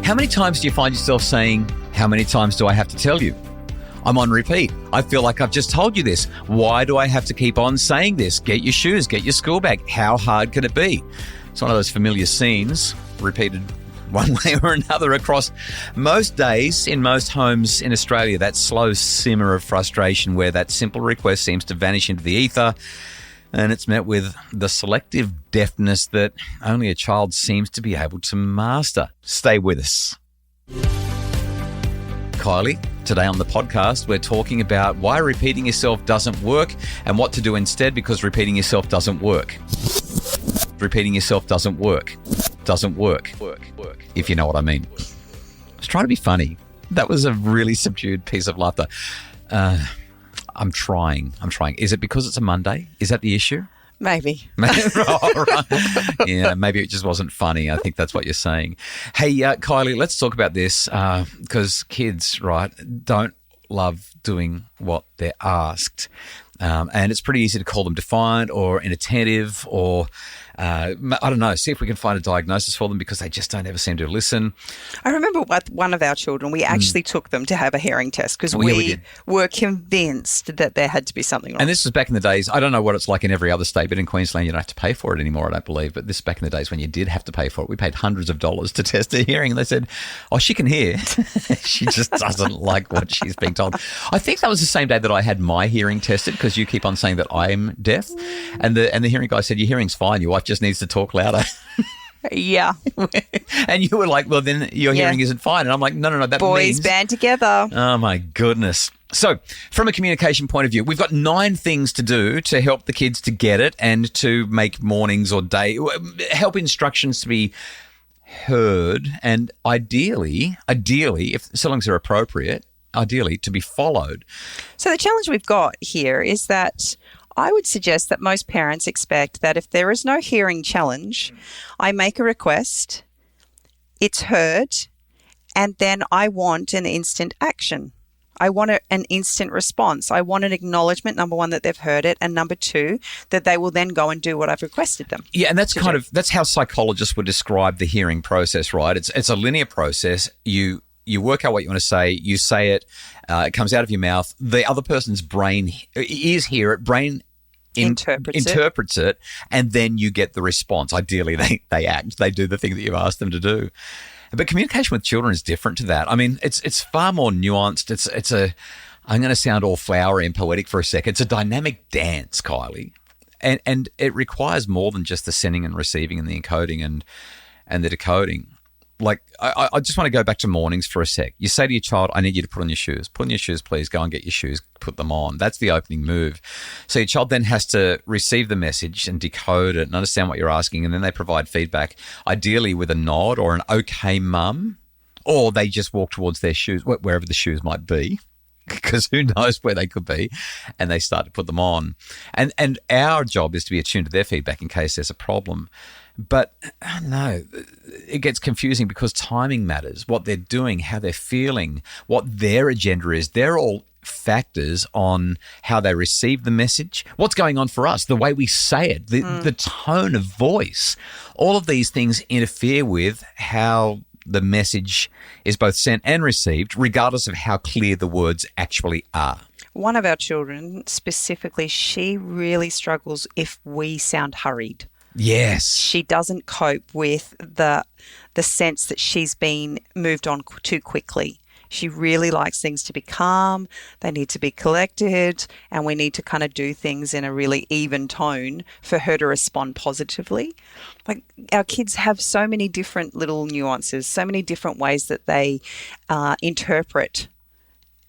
How many times do you find yourself saying, how many times do I have to tell you? I'm on repeat. I feel like I've just told you this. Why do I have to keep on saying this? Get your shoes, get your school bag. How hard can it be? It's one of those familiar scenes repeated one way or another across most days in most homes in Australia. That slow simmer of frustration where that simple request seems to vanish into the ether, and it's met with the selective deafness that only a child seems to be able to master. Stay with us. Kylie, today on the podcast, we're talking about why repeating yourself doesn't work and what to do instead, because repeating yourself doesn't work. Repeating yourself doesn't work. Doesn't work. If you know what I mean. I was trying to be funny. That was a really subdued piece of laughter. I'm trying. Is it because it's a Monday? Is that the issue? Maybe. Oh, right. Yeah, maybe it just wasn't funny. I think that's what you're saying. Hey, Kylie, let's talk about this because kids, right, don't love doing what they're asked. And it's pretty easy to call them defiant or inattentive or, I don't know, see if we can find a diagnosis for them because they just don't ever seem to listen. I remember with one of our children, we actually took them to have a hearing test because we were convinced that there had to be something wrong. And this was back in the days, I don't know what it's like in every other state, but in Queensland you don't have to pay for it anymore, I don't believe. But this is back in the days when you did have to pay for it. We paid hundreds of dollars to test her hearing and they said, oh, she can hear. She just doesn't like what she's being told. I think that was the same day that I had my hearing tested because you keep on saying that I'm deaf. And the hearing guy said, your hearing's fine, your wife just needs to talk louder. Yeah. And you were like, well, then your hearing isn't fine. And I'm like, no, that Boys means... band together. Oh, my goodness. So from a communication point of view, we've got 9 things to do to help the kids to get it and to make mornings or day, help instructions to be heard and ideally, if so long as they're appropriate, ideally to be followed. So the challenge we've got here is that I would suggest that most parents expect that if there is no hearing challenge, I make a request, it's heard, and then I want an instant action. I want an instant response. I want an acknowledgement, number one, that they've heard it, and number two, that they will then go and do what I've requested them. Yeah, and that's how psychologists would describe the hearing process, right? It's a linear process. You work out what you want to say, you say it, it comes out of your mouth. The other person's ears hear it, brain interprets it, and then you get the response. Ideally, they act, they do the thing that you asked them to do. But communication with children is different to that. I mean, it's far more nuanced. I'm going to sound all flowery and poetic for a second. It's a dynamic dance, Kylie, and it requires more than just the sending and receiving and the encoding and the decoding. Like, I just want to go back to mornings for a sec. You say to your child, I need you to put on your shoes. Put on your shoes, please. Go and get your shoes. Put them on. That's the opening move. So your child then has to receive the message and decode it and understand what you're asking, and then they provide feedback, ideally with a nod or an okay, mum, or they just walk towards their shoes, wherever the shoes might be, because who knows where they could be, and they start to put them on. And our job is to be attuned to their feedback in case there's a problem. But no, it gets confusing because timing matters, what they're doing, how they're feeling, what their agenda is. They're all factors on how they receive the message, what's going on for us, the way we say it, the tone of voice. All of these things interfere with how the message is both sent and received, regardless of how clear the words actually are. One of our children specifically, she really struggles if we sound hurried. Yes. She doesn't cope with the sense that she's been moved on too quickly. She really likes things to be calm, they need to be collected, and we need to kind of do things in a really even tone for her to respond positively. Like, our kids have so many different little nuances, so many different ways that they interpret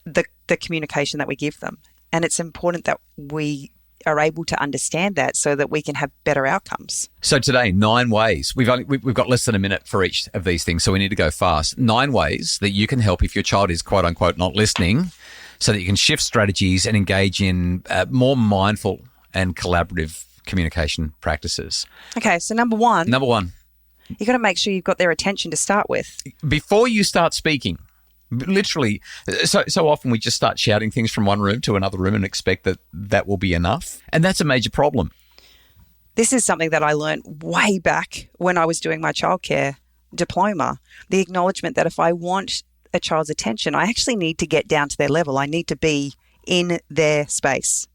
the communication that we give them. And it's important that we are able to understand that so that we can have better outcomes. So today, 9 ways. We've got less than a minute for each of these things, so we need to go fast. 9 ways that you can help if your child is quote unquote not listening, so that you can shift strategies and engage in more mindful and collaborative communication practices. Okay, so number one, you've got to make sure you've got their attention to start with. Before you start speaking, literally, so often we just start shouting things from one room to another room and expect that will be enough. And that's a major problem. This is something that I learned way back when I was doing my childcare diploma. The acknowledgement that if I want a child's attention, I actually need to get down to their level. I need to be in their space.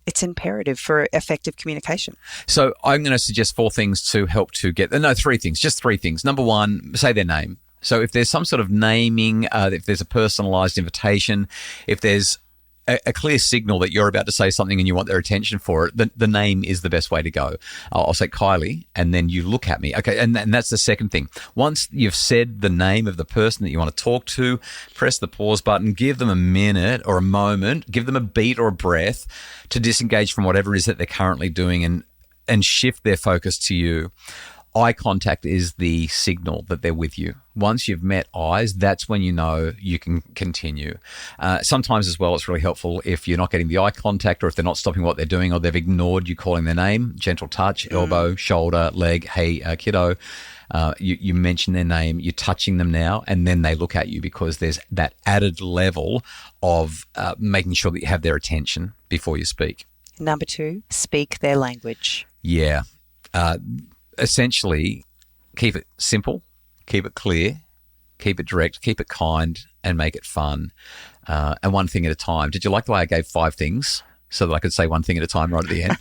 It's imperative for effective communication. So I'm going to suggest 4 things to help to get, no, 3 things, just 3 things. Number 1, say their name. So if there's some sort of naming, if there's a personalized invitation, if there's a clear signal that you're about to say something and you want their attention for it, the name is the best way to go. I'll say Kylie, and then you look at me. Okay, and that's the second thing. Once you've said the name of the person that you want to talk to, press the pause button, give them a minute or a moment, give them a beat or a breath to disengage from whatever it is that they're currently doing and shift their focus to you. Eye contact is the signal that they're with you. Once you've met eyes, that's when you know you can continue. Sometimes as well, it's really helpful if you're not getting the eye contact or if they're not stopping what they're doing or they've ignored you calling their name, gentle touch, elbow, shoulder, leg, hey, kiddo. You mention their name, you're touching them now, and then they look at you because there's that added level of making sure that you have their attention before you speak. Number 2, speak their language. Yeah. Essentially, keep it simple, keep it clear, keep it direct, keep it kind, and make it fun. And one thing at a time. Did you like the way I gave 5 things so that I could say one thing at a time right at the end?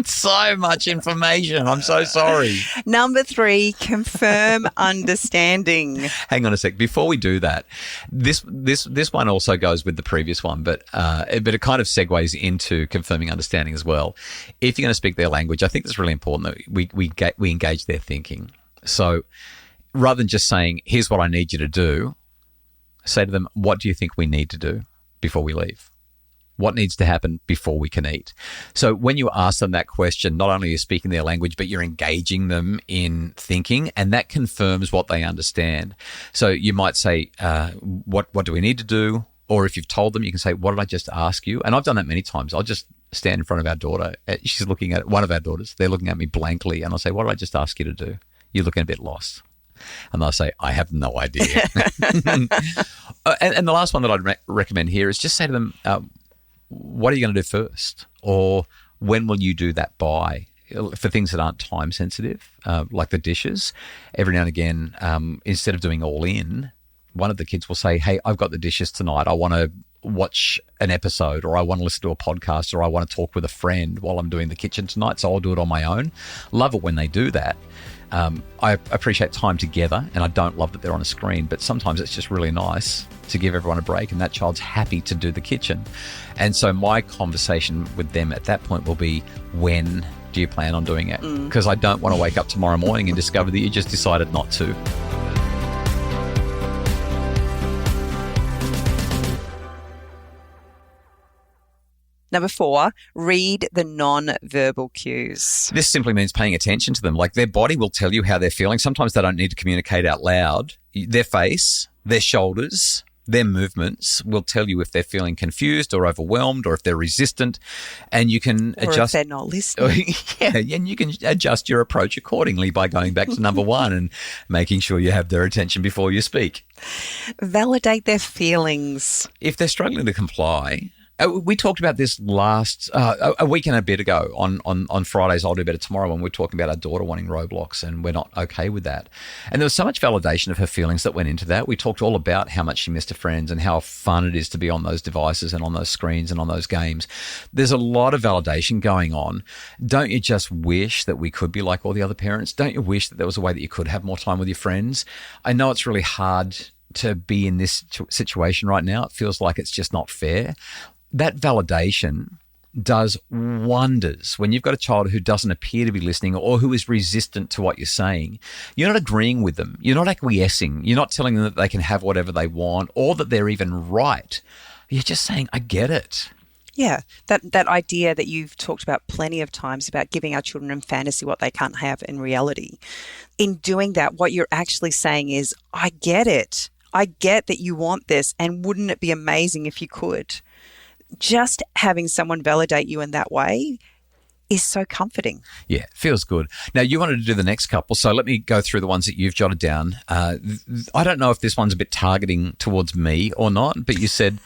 So much information. I'm so sorry. Number 3, confirm understanding. Hang on a sec. Before we do that, this one also goes with the previous one, but it kind of segues into confirming understanding as well. If you're going to speak their language, I think it's really important that we engage their thinking. So rather than just saying, here's what I need you to do, say to them, what do you think we need to do before we leave? What needs to happen before we can eat? So when you ask them that question, not only are you speaking their language, but you're engaging them in thinking, and that confirms what they understand. So you might say, what do we need to do? Or if you've told them, you can say, what did I just ask you? And I've done that many times. I'll just stand in front of our daughter. She's looking at one of our daughters. They're looking at me blankly, and I'll say, what did I just ask you to do? You're looking a bit lost. And they'll say, I have no idea. and the last one that I'd recommend here is just say to them, what are you going to do first? Or when will you do that by? For things that aren't time sensitive, like the dishes, every now and again, instead of doing all in, one of the kids will say, hey, I've got the dishes tonight. I want to watch an episode, or I want to listen to a podcast, or I want to talk with a friend while I'm doing the kitchen tonight, so I'll do it on my own. Love it when they do that. I appreciate time together, and I don't love that they're on a screen, but sometimes it's just really nice to give everyone a break, and that child's happy to do the kitchen. And so my conversation with them at that point will be, when do you plan on doing it? Because I don't want to wake up tomorrow morning and discover that you just decided not to. Number 4, read the non-verbal cues. This simply means paying attention to them. Like, their body will tell you how they're feeling. Sometimes they don't need to communicate out loud. Their face, their shoulders, their movements will tell you if they're feeling confused or overwhelmed, or if they're resistant, and you can adjust. Or if they're not listening. Yeah, and you can adjust your approach accordingly by going back to number 1 and making sure you have their attention before you speak. Validate their feelings. If they're struggling to comply, we talked about this last a week and a bit ago on Fridays. I'll Do Better Tomorrow, when we're talking about our daughter wanting Roblox, and we're not okay with that. And there was so much validation of her feelings that went into that. We talked all about how much she missed her friends and how fun it is to be on those devices and on those screens and on those games. There's a lot of validation going on. Don't you just wish that we could be like all the other parents? Don't you wish that there was a way that you could have more time with your friends? I know it's really hard to be in this situation right now. It feels like it's just not fair. That validation does wonders when you've got a child who doesn't appear to be listening, or who is resistant to what you're saying. You're not agreeing with them. You're not acquiescing. You're not telling them that they can have whatever they want, or that they're even right. You're just saying, I get it. Yeah, that idea that you've talked about plenty of times about giving our children in fantasy what they can't have in reality. In doing that, what you're actually saying is, I get it. I get that you want this, and wouldn't it be amazing if you could? Just having someone validate you in that way is so comforting. Yeah, feels good. Now, you wanted to do the next couple, so let me go through the ones that you've jotted down. I don't know if this one's a bit targeting towards me or not, but you said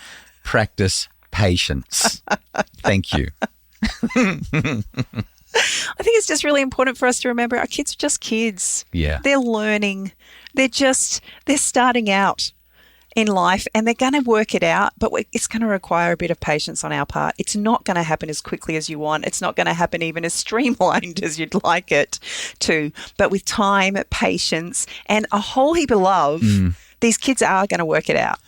practice patience. Thank you. I think it's just really important for us to remember our kids are just kids. Yeah. They're learning. They're starting out in life and they're going to work it out, but it's going to require a bit of patience on our part. It's not going to happen as quickly as you want. It's not going to happen even as streamlined as you'd like it to. But with time, patience, and a whole heap of love, these kids are going to work it out.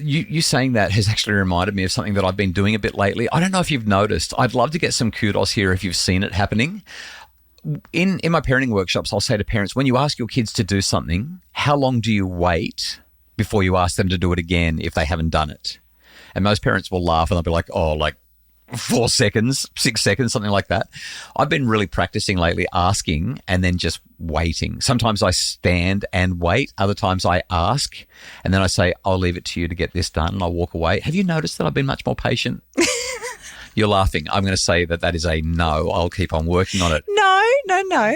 You saying that has actually reminded me of something that I've been doing a bit lately. I don't know if you've noticed. I'd love to get some kudos here if you've seen it happening. In my parenting workshops, I'll say to parents, when you ask your kids to do something, how long do you wait before you ask them to do it again if they haven't done it? And most parents will laugh and they'll be like, 4 seconds, 6 seconds, something like that. I've been really practicing lately asking and then just waiting. Sometimes I stand and wait. Other times I ask and then I say, I'll leave it to you to get this done, and I'll walk away. Have you noticed that I've been much more patient? You're laughing. I'm going to say that is a no. I'll keep on working on it. No.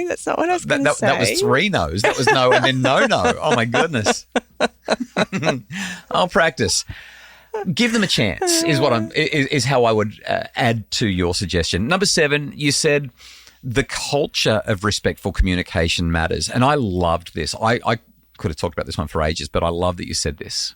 That's not what I was going to say. That was 3 no's. That was no and then no. Oh, my goodness. I'll practice. Give them a chance is how I would add to your suggestion. Number 7, you said the culture of respectful communication matters. And I loved this. I could have talked about this one for ages, but I love that you said this.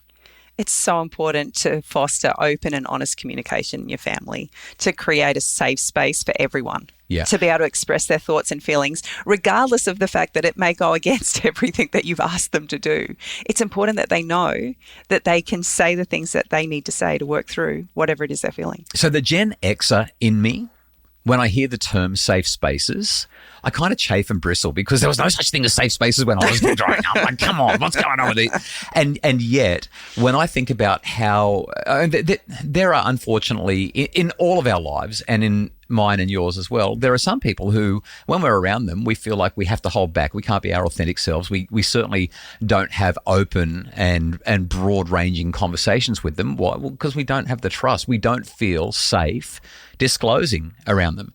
It's so important to foster open and honest communication in your family, to create a safe space for everyone. Yeah. To be able to express their thoughts and feelings, regardless of the fact that it may go against everything that you've asked them to do. It's important that they know that they can say the things that they need to say to work through whatever it is they're feeling. So the Gen Xer in me, when I hear the term safe spaces, I kind of chafe and bristle because there was no such thing as safe spaces when I was growing up. Like, come on, what's going on with it? And yet, when I think about how there are, unfortunately, in all of our lives and in mine and yours as well, there are some people who, when we're around them, we feel like we have to hold back. We can't be our authentic selves. We certainly don't have open and broad-ranging conversations with them. Why? Well, because we don't have the trust. We don't feel safe disclosing around them.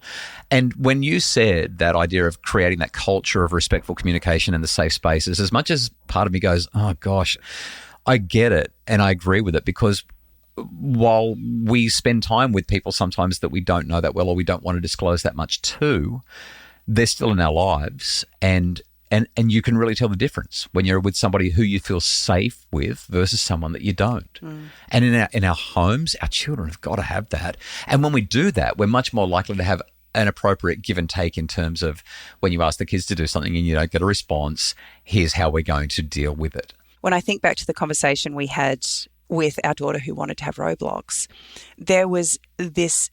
And when you said that idea of creating that culture of respectful communication and the safe spaces, as much as part of me goes, oh gosh, I get it and I agree with it, because while we spend time with people sometimes that we don't know that well or we don't want to disclose that much to, they're still in our lives, and you can really tell the difference when you're with somebody who you feel safe with versus someone that you don't. And in our homes, our children have got to have that. And when we do that, we're much more likely to have an appropriate give and take in terms of when you ask the kids to do something and you don't get a response, here's how we're going to deal with it. When I think back to the conversation we had with our daughter who wanted to have Roblox, there was this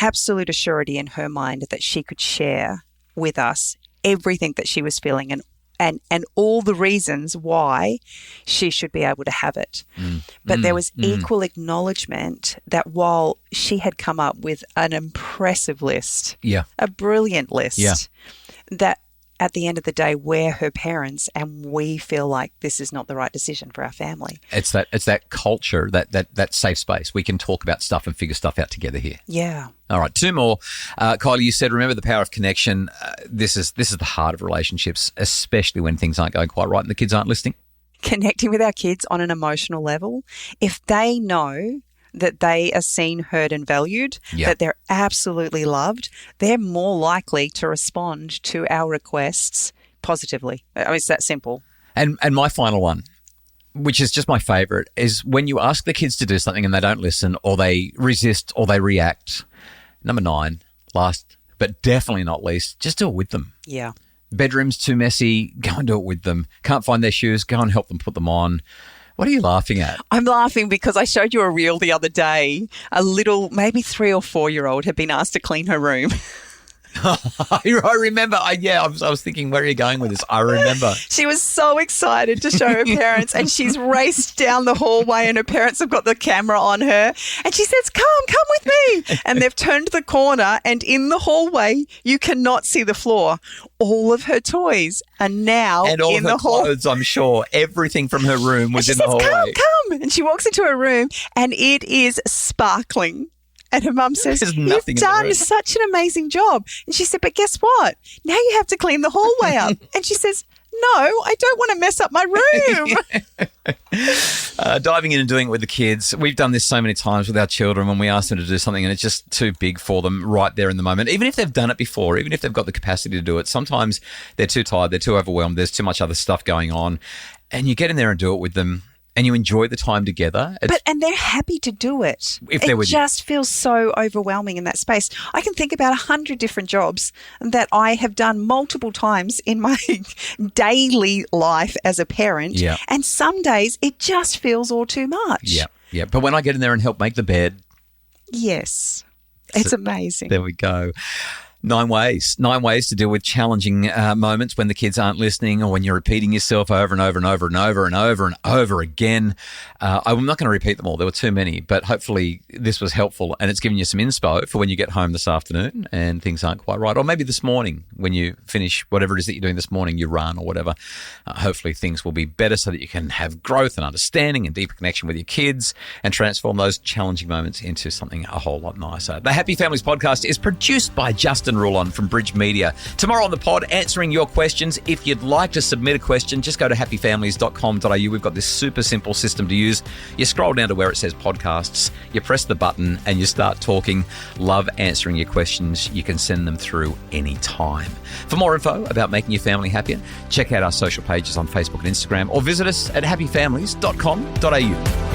absolute assurity in her mind that she could share with us everything that she was feeling and all the reasons why she should be able to have it. But there was equal acknowledgement that while she had come up with an impressive list, a brilliant list, that at the end of the day, we're her parents and we feel like this is not the right decision for our family. It's that culture, that safe space. We can talk about stuff and figure stuff out together here. Yeah. All right, 2 more. Kylie, you said, remember the power of connection. This is the heart of relationships, especially when things aren't going quite right and the kids aren't listening. Connecting with our kids on an emotional level. If they know that they are seen, heard and valued, that they're absolutely loved, they're more likely to respond to our requests positively. I mean, it's that simple. And my final one, which is just my favorite, is when you ask the kids to do something and they don't listen or they resist or they react. Number 9, last but definitely not least, just do it with them. Yeah. Bedroom's too messy, go and do it with them. Can't find their shoes, go and help them put them on. What are you laughing at? I'm laughing because I showed you a reel the other day. A little, maybe 3 or 4-year-old had been asked to clean her room. I remember. I was thinking, where are you going with this? I remember. She was so excited to show her parents, and she's raced down the hallway, and her parents have got the camera on her, and she says, come with me. And they've turned the corner, and in the hallway, you cannot see the floor. All of her toys are now in the hallway. And all the of her clothes, I'm sure. Everything from her room was in the hallway. Come. And she walks into her room, and it is sparkling. And her mum says, you've done such an amazing job. And she said, but guess what? Now you have to clean the hallway up. And she says, No, I don't want to mess up my room. Diving in and doing it with the kids. We've done this so many times with our children when we ask them to do something and it's just too big for them right there in the moment. Even if they've done it before, even if they've got the capacity to do it, sometimes they're too tired, they're too overwhelmed, there's too much other stuff going on. And you get in there and do it with them and you enjoy the time together. And they're happy to do it. If they're with you. It just feels so overwhelming in that space. I can think about 100 different jobs that I have done multiple times in my daily life as a parent. Yeah. And some days it just feels all too much. Yeah, yeah. But when I get in there and help make the bed. Yes. It's amazing. There we go. 9 ways to deal with challenging moments when the kids aren't listening or when you're repeating yourself over and over and over and over and over and over again. I'm not going to repeat them all. There were too many, but hopefully this was helpful and it's given you some inspo for when you get home this afternoon and things aren't quite right. Or maybe this morning when you finish whatever it is that you're doing this morning, you run or whatever. Hopefully things will be better so that you can have growth and understanding and deeper connection with your kids and transform those challenging moments into something a whole lot nicer. The Happy Families podcast is produced by Justin Rulon from Bridge Media. Tomorrow on the pod, answering your questions. If you'd like to submit a question, just go to happyfamilies.com.au. We've got this super simple system to use. You scroll down to where it says podcasts, you press the button and you start talking. Love answering your questions. You can send them through anytime. For more info about making your family happier, check out our social pages on Facebook and Instagram or visit us at happyfamilies.com.au.